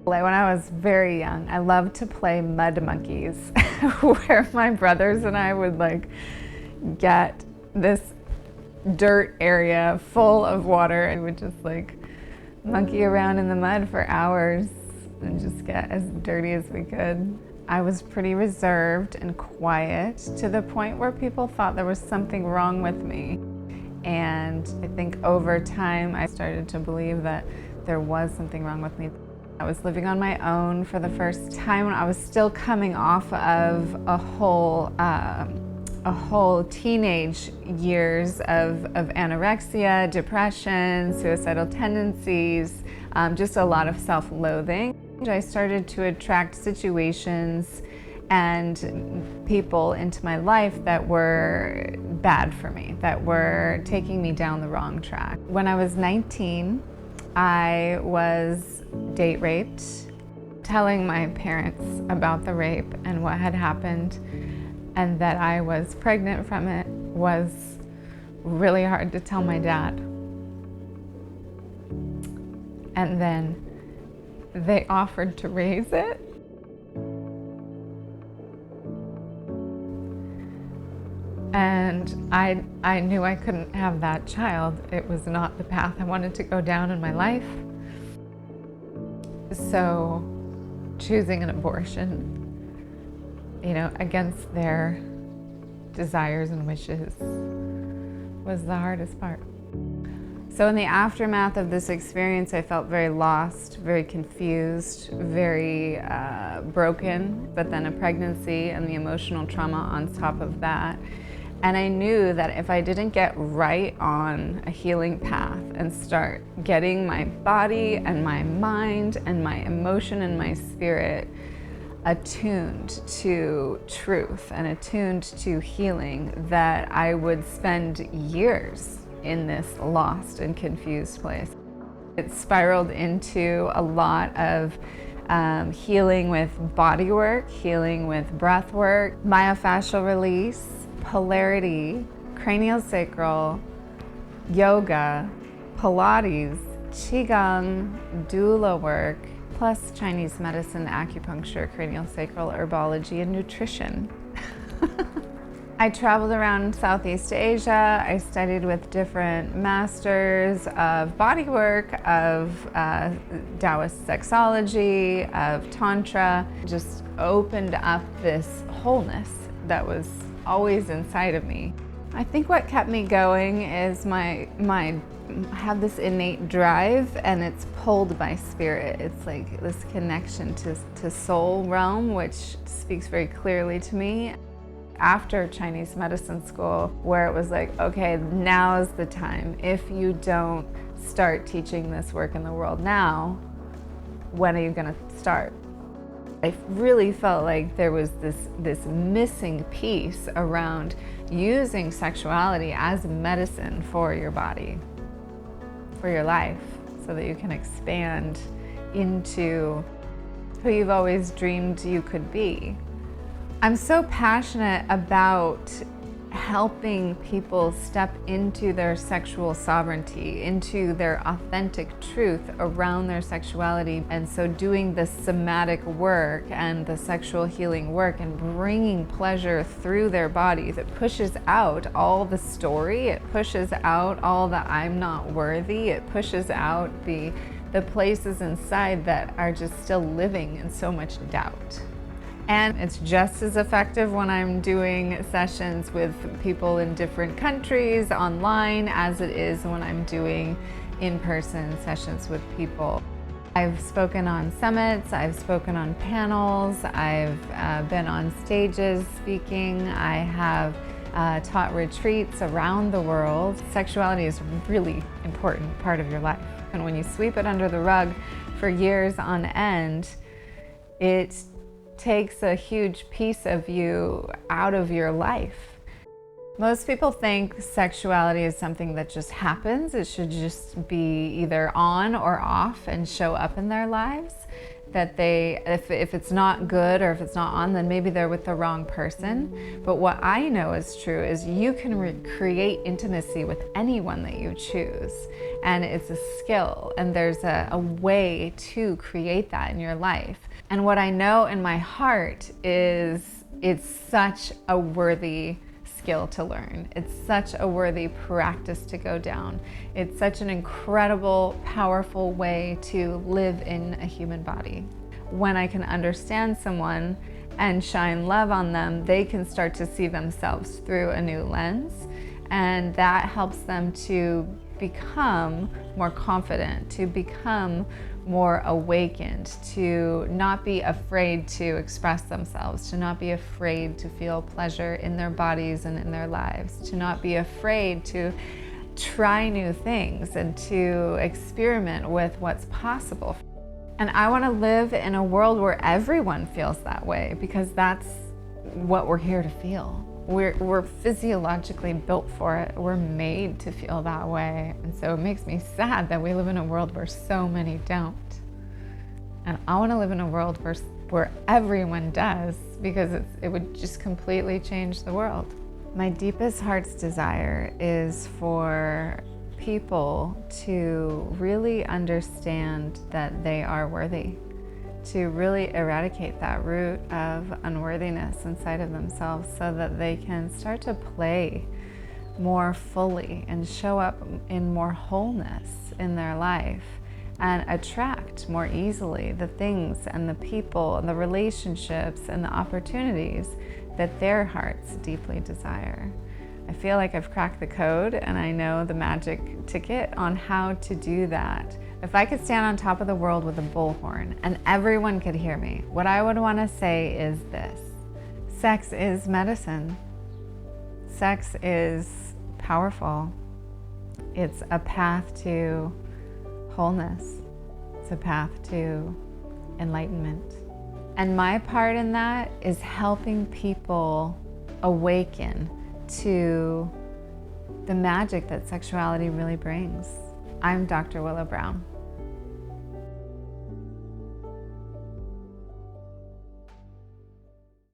When I was very young, I loved to play mud monkeys, where my brothers and I would get this dirt area full of water and would just monkey around in the mud for hours and just get as dirty as we could. I was pretty reserved and quiet to the point where people thought there was something wrong with me. And I think over time, I started to believe that there was something wrong with me. I was living on my own for the first time when I was still coming off of a whole teenage years of anorexia, depression, suicidal tendencies, just a lot of self-loathing. I started to attract situations and people into my life that were bad for me, that were taking me down the wrong track. When I was 19, I was date raped. Telling my parents about the rape and what had happened and that I was pregnant from it was really hard to tell my dad. And then they offered to raise it. And I knew I couldn't have that child. It was not the path I wanted to go down in my life. So choosing an abortion, against their desires and wishes was the hardest part. So in the aftermath of this experience, I felt very lost, very confused, very broken, but then a pregnancy and the emotional trauma on top of that. And I knew that if I didn't get right on a healing path and start getting my body and my mind and my emotion and my spirit attuned to truth and attuned to healing, that I would spend years in this lost and confused place. It spiraled into a lot of healing with body work, healing with breath work, myofascial release, polarity, craniosacral, yoga, Pilates, Qigong, doula work, plus Chinese medicine, acupuncture, craniosacral, herbology, and nutrition. I traveled around Southeast Asia. I studied with different masters of bodywork, of Taoist sexology, of Tantra. Just opened up this wholeness that was always inside of me. I think what kept me going is I have this innate drive, and it's pulled by spirit. It's like this connection to soul realm, which speaks very clearly to me. After Chinese medicine school, where it was like, okay, now's the time. If you don't start teaching this work in the world now, when are you gonna start? I really felt like there was this missing piece around using sexuality as medicine for your body, for your life, so that you can expand into who you've always dreamed you could be. I'm so passionate about helping people step into their sexual sovereignty, into their authentic truth around their sexuality. And so doing the somatic work and the sexual healing work and bringing pleasure through their bodies, it pushes out all the story, it pushes out all the I'm not worthy, it pushes out the places inside that are just still living in so much doubt. And it's just as effective when I'm doing sessions with people in different countries online as it is when I'm doing in-person sessions with people. I've spoken on summits, I've spoken on panels, I've been on stages speaking, I have taught retreats around the world. Sexuality is a really important part of your life. And when you sweep it under the rug for years on end, it takes a huge piece of you out of your life. Most people think sexuality is something that just happens. It should just be either on or off and show up in their lives. that if it's not good or if it's not on, then maybe they're with the wrong person. But what I know is true is you can create intimacy with anyone that you choose. And it's a skill, and there's a way to create that in your life. And what I know in my heart is it's such a worthy skill to learn. It's such a worthy practice to go down. It's such an incredible, powerful way to live in a human body. When I can understand someone and shine love on them, they can start to see themselves through a new lens, and that helps them to become more confident, to become more awakened, to not be afraid to express themselves, to not be afraid to feel pleasure in their bodies and in their lives, to not be afraid to try new things and to experiment with what's possible. And I want to live in a world where everyone feels that way, because that's what we're here to feel. We're physiologically built for it. We're made to feel that way. And so it makes me sad that we live in a world where so many don't. And I want to live in a world where everyone does, because it would just completely change the world. My deepest heart's desire is for people to really understand that they are worthy, to really eradicate that root of unworthiness inside of themselves so that they can start to play more fully and show up in more wholeness in their life and attract more easily the things and the people and the relationships and the opportunities that their hearts deeply desire. I feel like I've cracked the code, and I know the magic ticket on how to do that. If I could stand on top of the world with a bullhorn and everyone could hear me, what I would want to say is this: sex is medicine. Sex is powerful. It's a path to wholeness. It's a path to enlightenment. And my part in that is helping people awaken to the magic that sexuality really brings. I'm Dr. Willow Brown.